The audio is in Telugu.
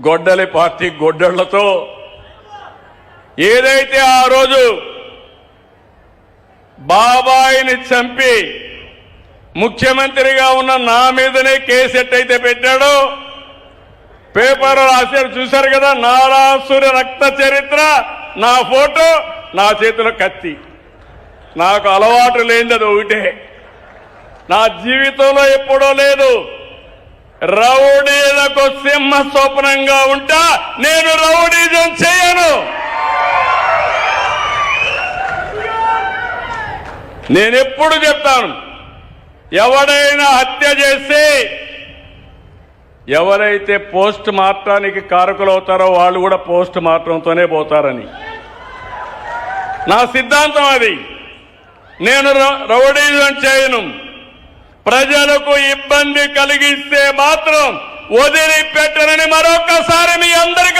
గొడ్డలి పార్టీ గొడ్డళ్లతో ఏదైతే ఆ రోజు బాబాయిని చంపి ముఖ్యమంత్రిగా ఉన్న నా మీదనే కేసు ఎట్టయితే పెట్టాడో పేపర్ రాశారు చూశారు కదా, నారాసుర రక్త చరిత్ర, నా ఫోటో, నా చేతిలో కత్తి. నాకు అలవాటు లేనిది అది ఒకటే, నా జీవితంలో ఎప్పుడూ లేదు. రౌడీలకు సింహ స్వప్నంగా ఉంటా, నేను రౌడీజం చేయను. నేనెప్పుడు చెప్తాను, ఎవడైనా హత్య చేస్తే ఎవరైతే పోస్ట్ మార్టానికి కారకులు అవుతారో వాళ్ళు కూడా పోస్ట్ మార్టంతోనే పోతారని నా సిద్ధాంతం. అది నేను రౌడీజం చేయను. ప్రజలకు ఇబ్బంది కలిగిస్తే మాత్రం వదిలిపెట్టనని మరొకసారి మీ అందరికీ